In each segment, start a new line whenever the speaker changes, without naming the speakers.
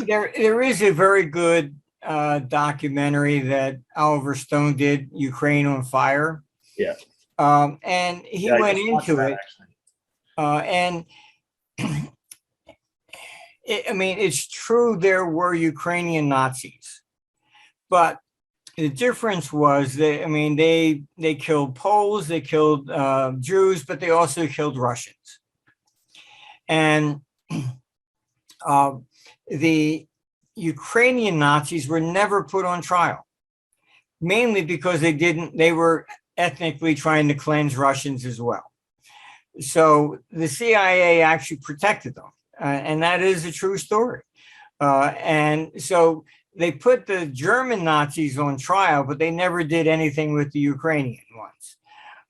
There is a very good documentary that Oliver Stone did, Ukraine on Fire.
Yeah.
And he
Yeah, I
went
just watched
into
that
it.
actually.
And I mean, it's true there were Ukrainian Nazis, but the difference was that, I mean, they killed Poles, they killed Jews, but they also killed Russians. And the Ukrainian Nazis were never put on trial, mainly because they were ethnically trying to cleanse Russians as well. So the CIA actually protected them. And that is a true story. And so they put the German Nazis on trial, but they never did anything with the Ukrainian ones.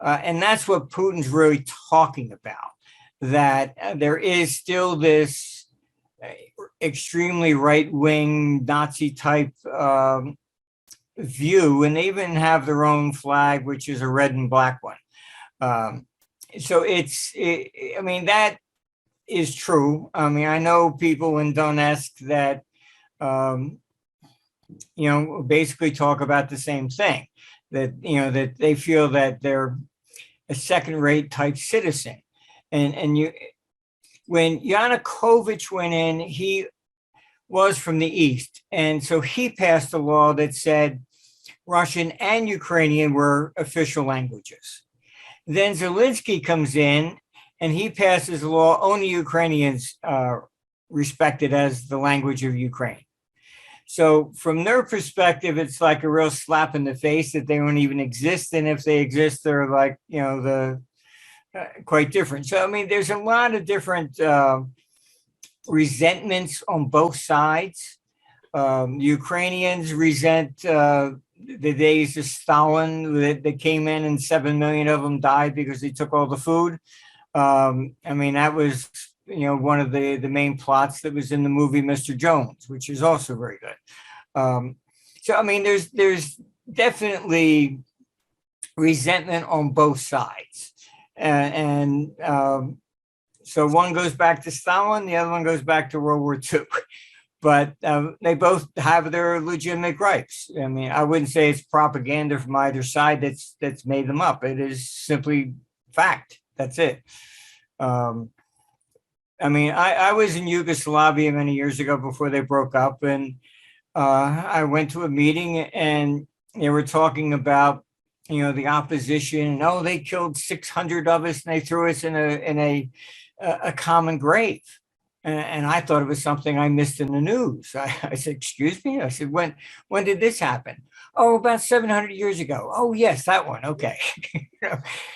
And that's what Putin's really talking about, that there is still this extremely right-wing Nazi type view, and they even have their own flag, which is a red and black one. So I mean, that is true. I mean, I know people in Donetsk that, basically talk about the same thing, that, that they feel that they're a second-rate type citizen. And when Yanukovych went in, he was from the East. And so he passed a law that said Russian and Ukrainian were official languages. Then Zelensky comes in and he passes a law only Ukrainians respected as the language of Ukraine. So from their perspective, it's like a real slap in the face that they don't even exist. And if they exist, they're like, quite different. So, I mean, there's a lot of different resentments on both sides. Ukrainians resent the days of Stalin that came in and 7 million of them died because they took all the food. I mean, that was, one of the main plots that was in the movie Mr. Jones, which is also very good. So, I mean, there's definitely resentment on both sides. And so one goes back to Stalin, the other one goes back to World War II. But they both have their legitimate gripes. I mean, I wouldn't say it's propaganda from either side that's made them up. It is simply fact. That's it. I mean, I was in Yugoslavia many years ago before they broke up, and I went to a meeting and they were talking about, the opposition. Oh, they killed 600 of us and they threw us in a common grave. And I thought it was something I missed in the news. I said, excuse me? I said, when did this happen? Oh, about 700 years ago. Oh, yes, that one. Okay.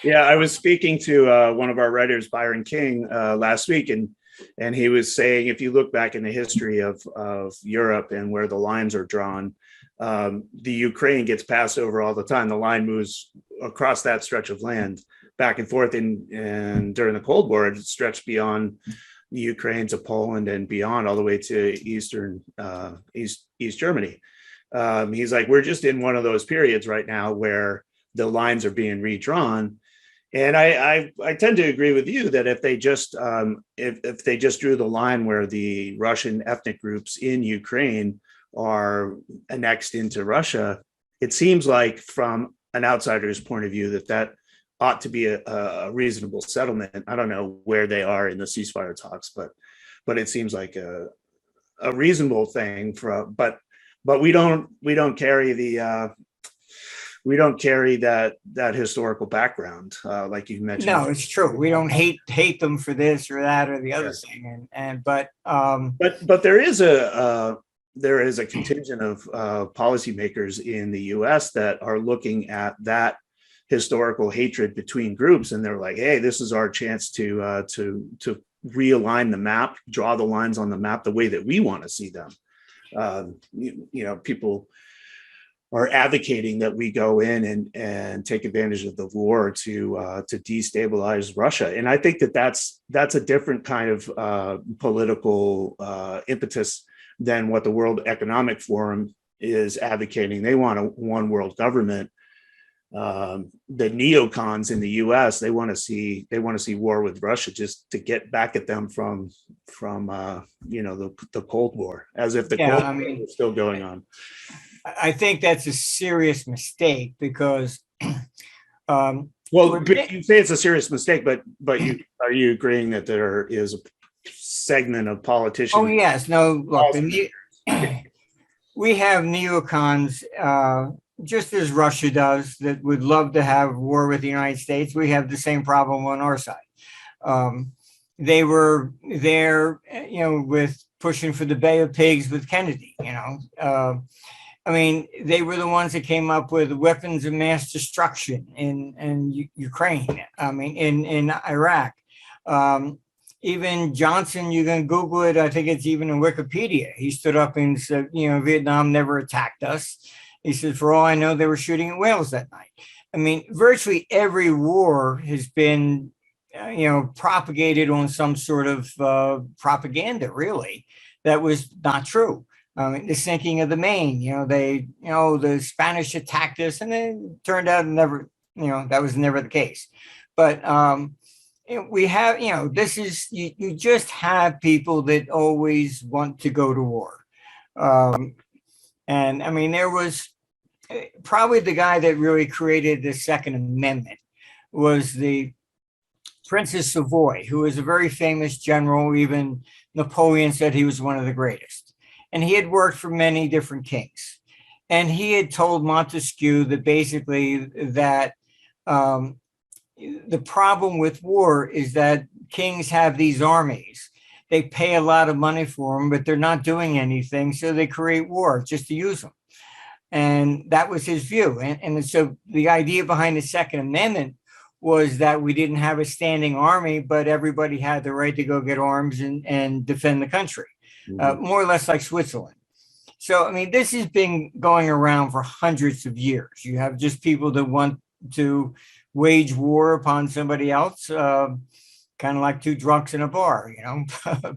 Yeah, I was speaking to one of our writers, Byron King, last week, and he was saying, if you look back in the history of Europe and where the lines are drawn, the Ukraine gets passed over all the time. The line moves across that stretch of land back and forth. And during the Cold War, it stretched beyond the Ukraine to Poland and beyond, all the way to East Germany. He's like, we're just in one of those periods right now where the lines are being redrawn. And I tend to agree with you that if they just if they just drew the line where the Russian ethnic groups in Ukraine are annexed into Russia, it seems like from an outsider's point of view that ought to be a reasonable settlement. I don't know where they are in the ceasefire talks, but it seems like a reasonable thing but we don't carry that historical background like you mentioned.
No, it's true. We don't hate them for this or that or the other thing. But
there is a contingent of policymakers in the U.S. that are looking at that historical hatred between groups, and they're like, hey, this is our chance to realign the map, draw the lines on the map the way that we want to see them. People are advocating that we go in and take advantage of the war to destabilize Russia, and I think that's a different kind of political impetus than what the World Economic Forum is advocating. They want a one world government. the neocons in the U.S. They want to see war with Russia just to get back at them from the Cold War, as if the Cold War was still going on.
I think that's a serious mistake because.
Well, you say it's a serious mistake, but are you agreeing that there is a segment of politicians?
Oh yes, no. Look, we have neocons, just as Russia does, that would love to have war with the United States. We have the same problem on our side. They were there, with pushing for the Bay of Pigs with Kennedy. I mean, they were the ones that came up with weapons of mass destruction in Ukraine. I mean, in Iraq. Even Johnson, you can Google it. I think it's even in Wikipedia. He stood up and said, Vietnam never attacked us. He said, for all I know, they were shooting at whales that night. I mean, virtually every war has been, propagated on some sort of propaganda, really, that was not true. The sinking of the Maine, the Spanish attacked us, and then it turned out never, that was never the case. But we have, this is, you just have people that always want to go to war. And I mean, there was probably the guy that really created the Second Amendment was the Prince of Savoy, who was a very famous general. Even Napoleon said he was one of the greatest. And he had worked for many different kings. And he had told Montesquieu that basically that the problem with war is that kings have these armies. They pay a lot of money for them, but they're not doing anything. So they create war just to use them. And that was his view. And so the idea behind the Second Amendment was that we didn't have a standing army, but everybody had the right to go get arms and defend the country, more or less like Switzerland. So, I mean, this has been going around for hundreds of years. You have just people that want to wage war upon somebody else, kind of like two drunks in a bar,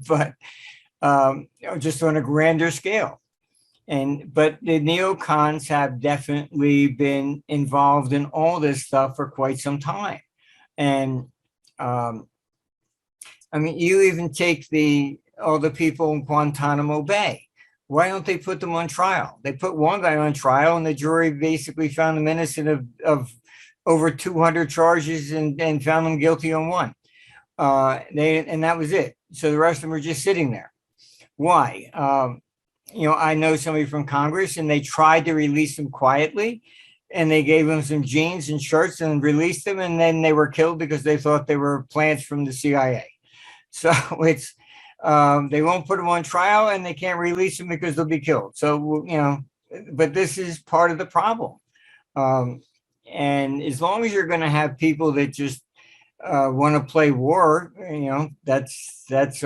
but just on a grander scale. But the neocons have definitely been involved in all this stuff for quite some time. And I mean, you even take all the people in Guantanamo Bay. Why don't they put them on trial? They put one guy on trial, and the jury basically found him innocent of over 200 charges and found him guilty on one. And that was it. So the rest of them are just sitting there. Why? I know somebody from Congress, and they tried to release them quietly, and they gave them some jeans and shirts and released them, and then they were killed because they thought they were plants from the CIA. So it's they won't put them on trial, and they can't release them because they'll be killed. So but this is part of the problem. And as long as you're going to have people that just want to play war, that's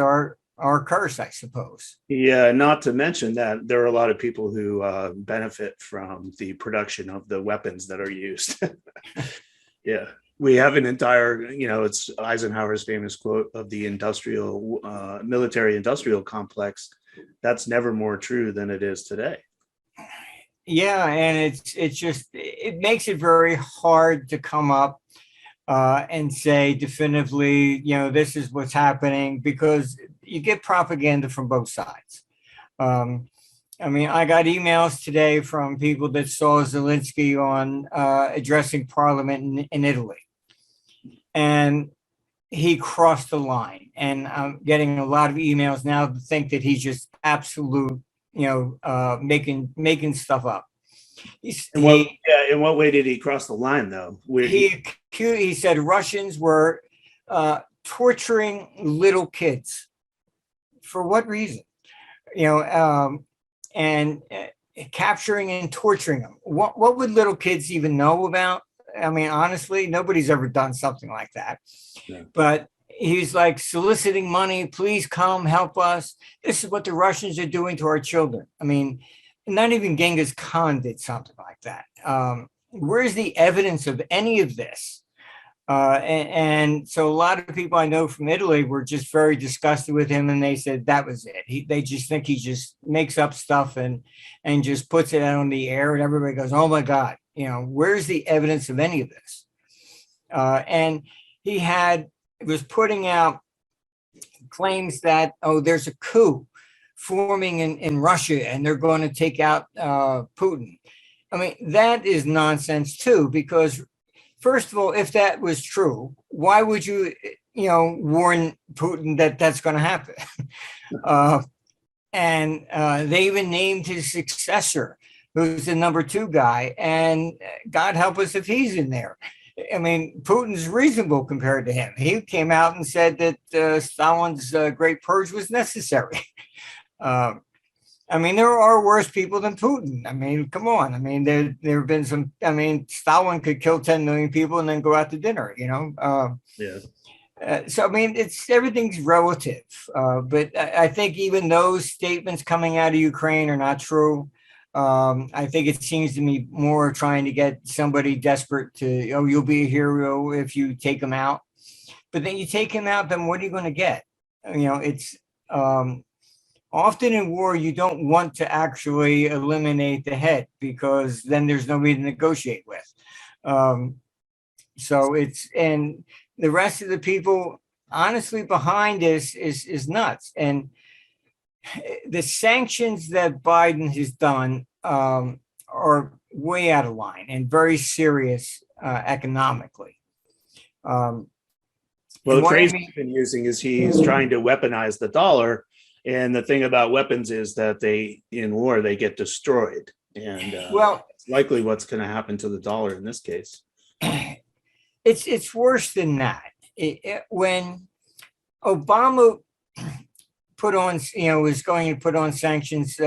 our curse, I suppose.
Yeah, not to mention that there are a lot of people who benefit from the production of the weapons that are used. Yeah, we have an entire, it's Eisenhower's famous quote of the military industrial complex. That's never more true than it is today.
Yeah, and it makes it very hard to come up and say definitively, this is what's happening, because you get propaganda from both sides. I mean, I got emails today from people that saw Zelensky on addressing Parliament in Italy, and he crossed the line. And I'm getting a lot of emails now to think that he's just absolute, making stuff up.
In what way did he cross the line, though?
He said Russians were torturing little kids. For what reason? And capturing and torturing them. What would little kids even know about? I mean, honestly, nobody's ever done something like that. Yeah. But he's like soliciting money. Please come help us. This is what the Russians are doing to our children. I mean, not even Genghis Khan did something like that. Where's the evidence of any of this? And so a lot of people I know from Italy were just very disgusted with him, and they said that was it. They just think he just makes up stuff and just puts it out on the air, and everybody goes, "Oh my God, where's the evidence of any of this? And he was putting out claims that, there's a coup forming in Russia and they're going to take out Putin. I mean, that is nonsense too, because first of all, if that was true, why would you, warn Putin that that's going to happen? And they even named his successor, who's the number 2 guy. And God help us if he's in there. I mean, Putin's reasonable compared to him. He came out and said that Stalin's Great Purge was necessary. I mean, there are worse people than Putin. I mean, come on. I mean, there have been some. I mean, Stalin could kill 10 million people and then go out to dinner.
Yeah.
So I mean, everything's relative. But I think even those statements coming out of Ukraine are not true. I think it seems to me more trying to get somebody desperate to, you'll be a hero if you take him out. But then you take him out, then what are you going to get? It's often in war, you don't want to actually eliminate the head because then there's nobody to negotiate with. So and the rest of the people, honestly, behind this is nuts. And the sanctions that Biden has done are way out of line and very serious economically.
Well, the phrase he's been using is he's trying to weaponize the dollar. And the thing about weapons is that in war, they get destroyed. And it's likely what's going to happen to the dollar in this case.
It's worse than that. When Obama was going to put on sanctions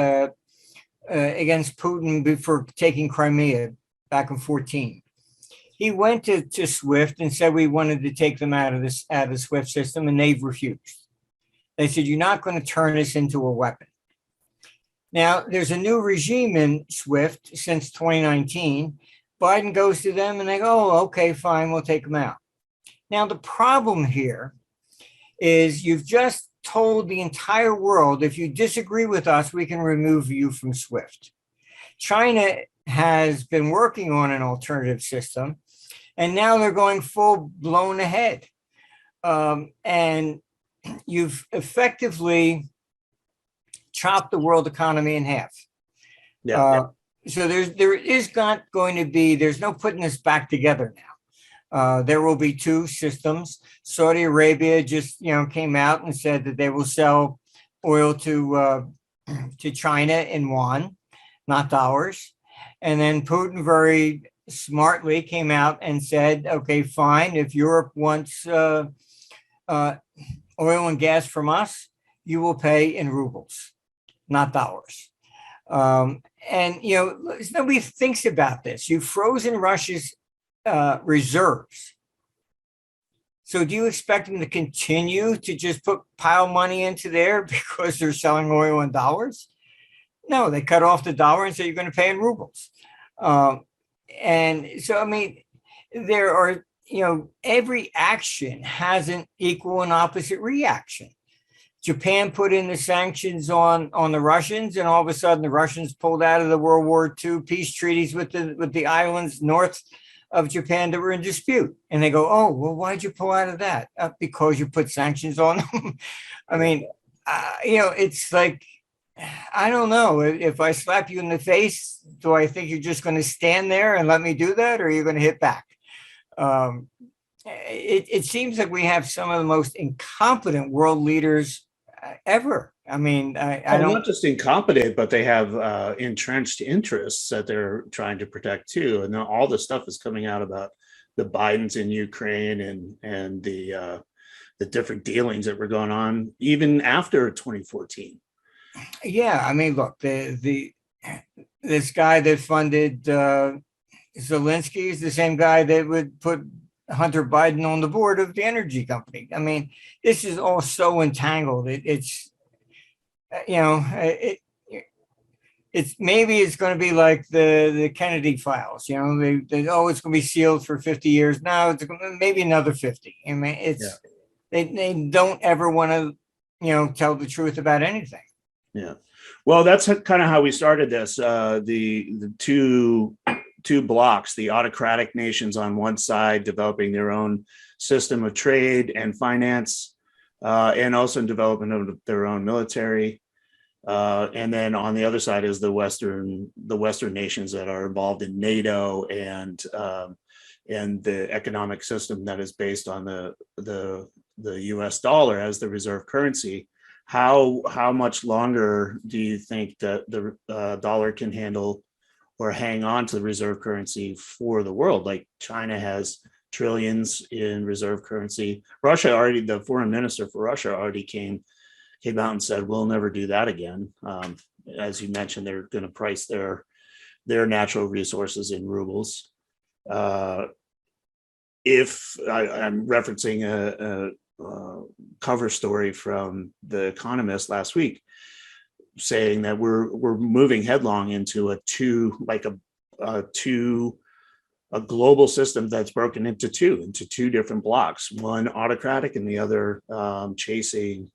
against Putin for taking Crimea back in 2014, he went to SWIFT and said we wanted to take them out of the SWIFT system, and they've refused. They said, you're not going to turn this into a weapon. Now, there's a new regime in SWIFT since 2019. Biden goes to them and they go, okay, fine, we'll take them out. Now, the problem here is you've just told the entire world, if you disagree with us, we can remove you from SWIFT. China has been working on an alternative system, and now they're going full blown ahead. And you've effectively chopped the world economy in half. So there is not going to be, there's no putting this back together now. There will be 2 systems. Saudi Arabia just came out and said that they will sell oil to China in yuan, not dollars. And then Putin very smartly came out and said, okay, fine, if Europe wants oil and gas from us, you will pay in rubles, not dollars. And nobody thinks about this. You've frozen Russia's reserves. So do you expect them to continue to just pile money into there because they're selling oil in dollars? No, they cut off the dollar and say you're going to pay in rubles. And so, I mean, there are, every action has an equal and opposite reaction. Japan put in the sanctions on the Russians, and all of a sudden the Russians pulled out of the World War II peace treaties with the islands north of Japan that were in dispute. And they go, oh, well, why'd you pull out of that? Because you put sanctions on them. I mean, it's like, I don't know. If I slap you in the face, do I think you're just going to stand there and let me do that, or are you going to hit back? It seems like we have some of the most incompetent world leaders ever. I mean, I don't,
not just incompetent, but they have entrenched interests that they're trying to protect too. And all the stuff is coming out about the Bidens in Ukraine and the different dealings that were going on even after 2014.
Yeah, I mean, look, this guy that funded Zelensky is the same guy that would put Hunter Biden on the board of the energy company. I mean, this is all so entangled. It's maybe it's going to be like the Kennedy files. They it's going to be sealed for 50 years. Now it's maybe another 50. I mean, they don't ever want to tell the truth about anything.
Yeah. Well, that's kind of how we started this. The 2 two blocks, the autocratic nations on one side developing their own system of trade and finance, and also in development of their own military. And then on the other side is the Western nations that are involved in NATO and the economic system that is based on the U.S. dollar as the reserve currency. How much longer do you think that the dollar can handle or hang on to the reserve currency for the world? Like China has trillions in reserve currency. Russia already, the foreign minister for Russia already came out and said, we'll never do that again. As you mentioned, they're going to price their natural resources in rubles. If I'm referencing a cover story from The Economist last week, saying that we're moving headlong into a global system that's broken into two different blocks, one autocratic and the other chasing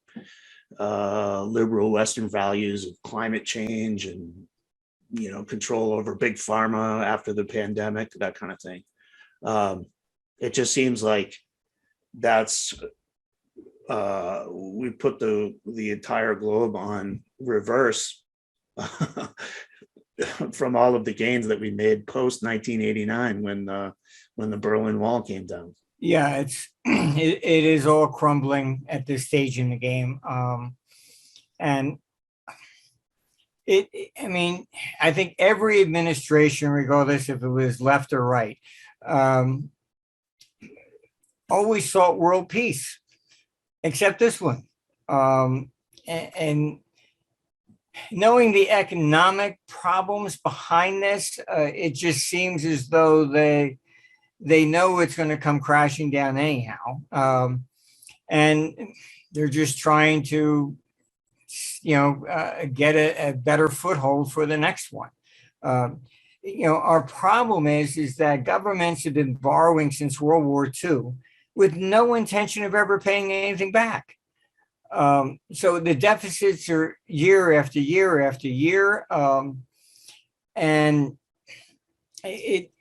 liberal Western values of climate change and, control over big pharma after the pandemic, that kind of thing. It just seems like that's we put the entire globe on reverse from all of the gains that we made post 1989 when the Berlin Wall came down.
Yeah, it is all crumbling at this stage in the game, and I think every administration, regardless if it was left or right, always sought world peace, except this one. And knowing the economic problems behind this, it just seems as though they know it's going to come crashing down anyhow. And they're just trying to, get a better foothold for the next one. Our problem is that governments have been borrowing since World War II with no intention of ever paying anything back. So the deficits are year after year after year. And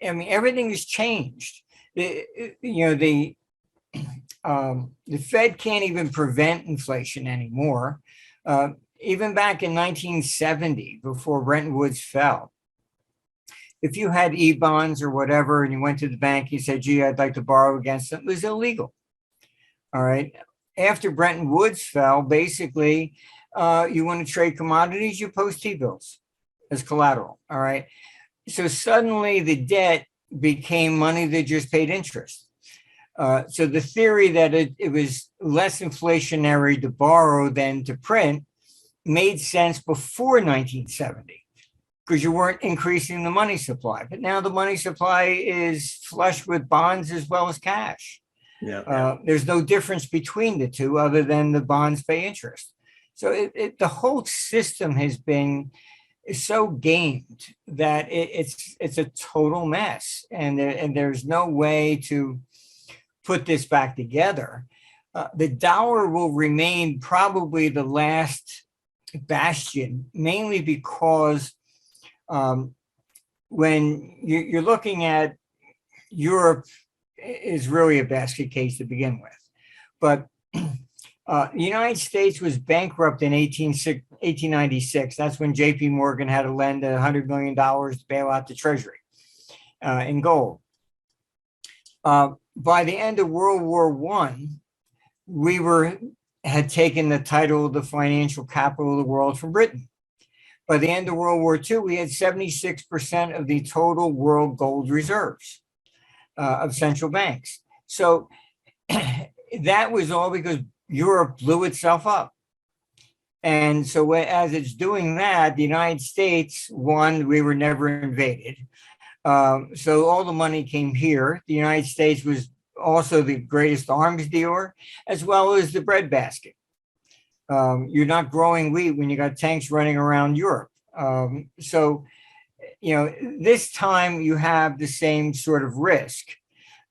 everything has changed. The Fed can't even prevent inflation anymore. Even back in 1970, before Bretton Woods fell, if you had E-bonds or whatever, and you went to the bank, you said, gee, I'd like to borrow against them, it was illegal. All right. After Bretton Woods fell, basically, you want to trade commodities, you post T-bills as collateral. All right. So suddenly the debt became money that just paid interest. So the theory that it was less inflationary to borrow than to print made sense before 1970 because you weren't increasing the money supply. But now the money supply is flush with bonds as well as cash. Yeah. There's no difference between the two other than the bonds pay interest. So the whole system has been so gamed that it's a total mess, and there's no way to put this back together. The dollar will remain probably the last bastion, mainly because when you're looking at Europe is really a basket case to begin with, but the United States was bankrupt in 1896. That's when J.P. Morgan had to lend $100 million to bail out the Treasury in gold. By the end of World War I, we had taken the title of the financial capital of the world from Britain. By the end of World War II, we had 76% of the total world gold reserves of central banks. So that was all because Europe blew itself up. And so as it's doing that, the United States, one, we were never invaded. So all the money came here. The United States was also the greatest arms dealer, as well as the breadbasket. You're not growing wheat when you got tanks running around Europe. This time you have the same sort of risk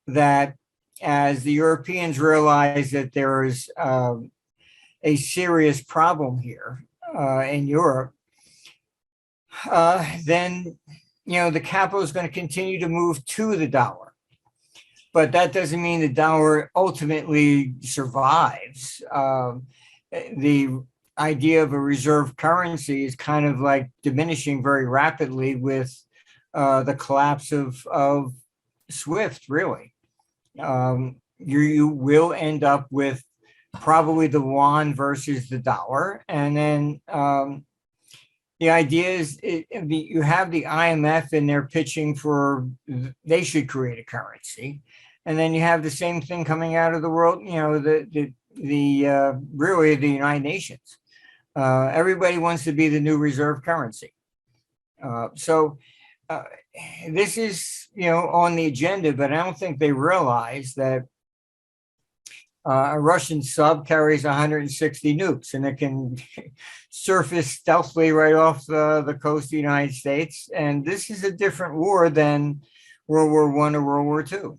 that as the Europeans realize that there is a serious problem here in Europe, then the capital is going to continue to move to the dollar. But that doesn't mean the dollar ultimately survives. The idea of a reserve currency is kind of like diminishing very rapidly with the collapse of SWIFT, really. You will end up with probably the yuan versus the dollar. And then the idea is you have the IMF and they're pitching for, they should create a currency. And then you have the same thing coming out of the world, really the United Nations. Everybody wants to be the new reserve currency. So this is, on the agenda, but I don't think they realize that a Russian sub carries 160 nukes, and it can surface stealthily right off the coast of the United States. And this is a different war than World War I or World War II.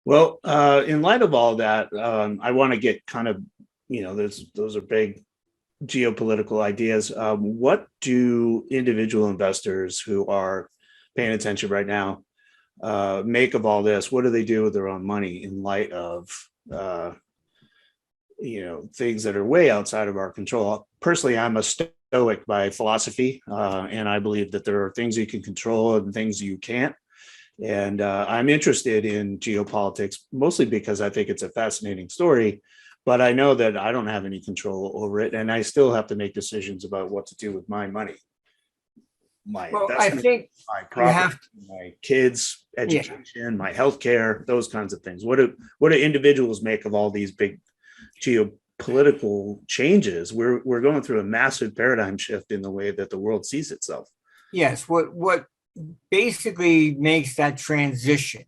Well, in light of all that, I want to get kind of, those are big geopolitical ideas. What do individual investors who are paying attention right now make of all this? What do they do with their own money in light of, things that are way outside of our control? Personally, I'm a stoic by philosophy, and I believe that there are things you can control and things you can't. And I'm interested in geopolitics, mostly because I think it's a fascinating story, but I know that I don't have any control over it. And I still have to make decisions about what to do with my money, my investment, my property, my kids' education, my healthcare, those kinds of things. What do individuals make of all these big geopolitical changes? We're going through a massive paradigm shift in the way that the world sees itself.
Yes. What basically makes that transition.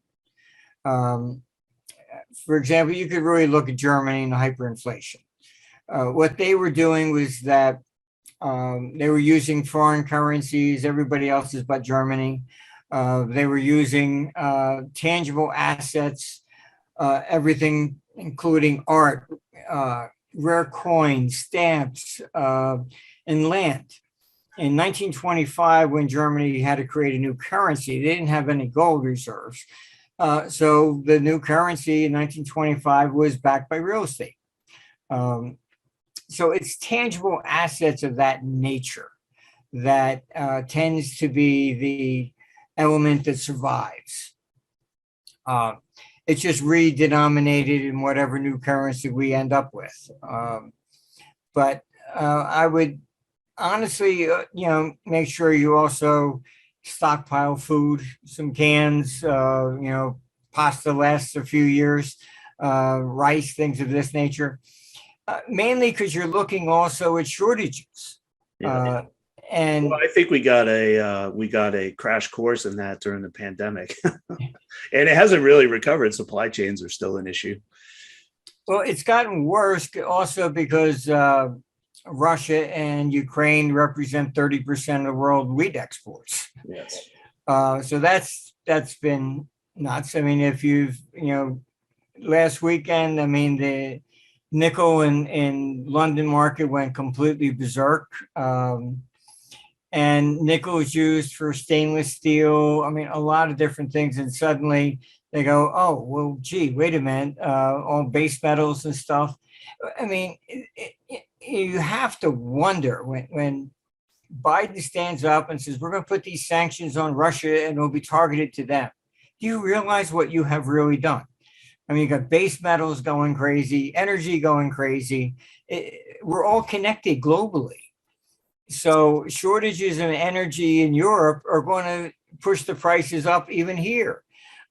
For example, you could really look at Germany and the hyperinflation. What they were doing was that they were using foreign currencies, everybody else's but Germany. They were using tangible assets, everything, including art, rare coins, stamps, and land. In 1925, when Germany had to create a new currency, they didn't have any gold reserves. So the new currency in 1925 was backed by real estate. So it's tangible assets of that nature that tends to be the element that survives. It's just redenominated in whatever new currency we end up with. But I would honestly, make sure you also stockpile food, some cans, pasta lasts a few years, rice, things of this nature, mainly because you're looking also at shortages.
Yeah.
And
well, I think we got a crash course in that during the pandemic, and it hasn't really recovered. Supply chains are still an issue.
Well, it's gotten worse also because Russia and Ukraine represent 30% of the world wheat exports.
Yes.
So that's been nuts. I mean, if you've, last weekend, the nickel in London market went completely berserk. And nickel is used for stainless steel. A lot of different things. And suddenly they go, oh, well, gee, wait a minute, all base metals and stuff. You have to wonder when Biden stands up and says, we're going to put these sanctions on Russia and it'll be targeted to them. Do you realize what you have really done? You got base metals going crazy, energy going crazy. We're all connected globally. So shortages in energy in Europe are going to push the prices up even here.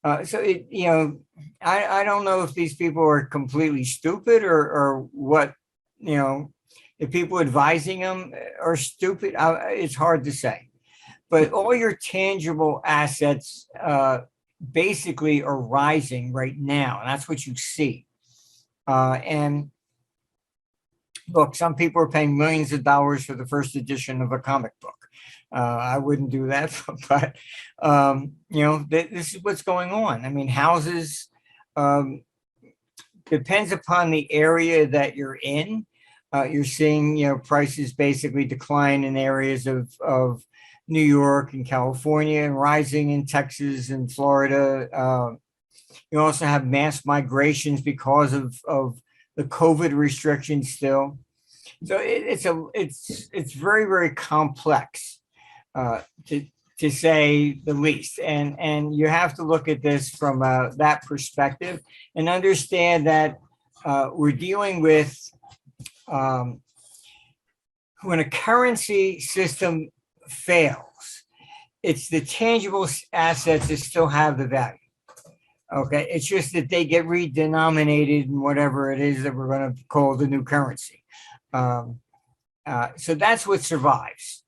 I don't know if these people are completely stupid or what, if people advising them are stupid. It's hard to say. But all your tangible assets basically are rising right now. And that's what you see. And look, some people are paying millions of dollars for the first edition of a comic book. I wouldn't do that, but this is what's going on. Houses depends upon the area that you're in. You're seeing, prices basically decline in areas of New York and California, and rising in Texas and Florida. You also have mass migrations because of the COVID restrictions still. So it's very, very complex, to say the least. And you have to look at this from that perspective and understand that we're dealing with, when a currency system fails, it's the tangible assets that still have the value. Okay, it's just that they get redenominated in whatever it is that we're going to call the new currency. So that's what survives,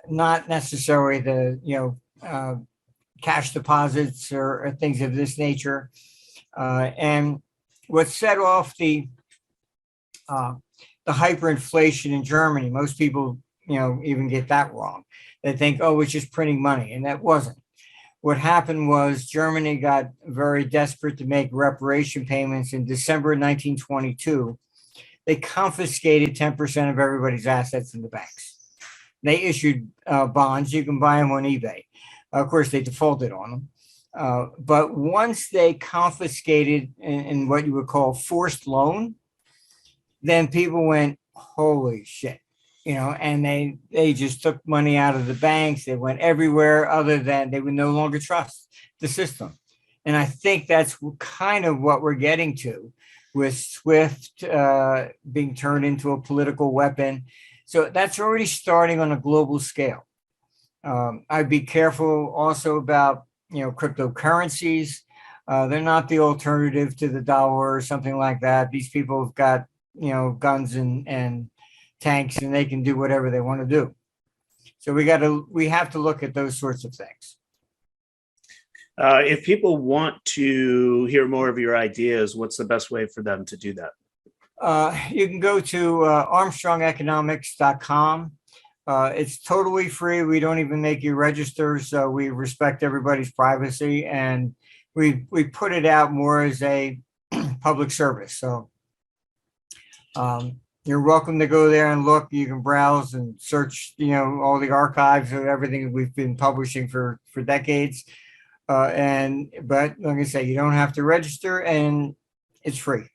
not necessarily the cash deposits or things of this nature. And what set off the hyperinflation in Germany, most people even get that wrong. They think, oh, it's just printing money, and that wasn't. What happened was Germany got very desperate to make reparation payments in December 1922. They confiscated 10% of everybody's assets in the banks. They issued bonds. You can buy them on eBay. Of course, they defaulted on them. But once they confiscated in what you would call forced loan, then people went, holy shit. And they just took money out of the banks. They went everywhere other than they would no longer trust the system. And I think that's kind of what we're getting to with SWIFT being turned into a political weapon. So that's already starting on a global scale. I'd be careful also about, cryptocurrencies. They're not the alternative to the dollar or something like that. These people have got, guns and tanks, and they can do whatever they want to do. So we have to look at those sorts of things.
If people want to hear more of your ideas, what's the best way for them to do that?
You can go to armstrongeconomics.com. It's totally free. We don't even make you register, so we respect everybody's privacy, and we put it out more as a public service. So you're welcome to go there and look. You can browse and search, all the archives of everything we've been publishing for decades. But like I say, you don't have to register, and it's free.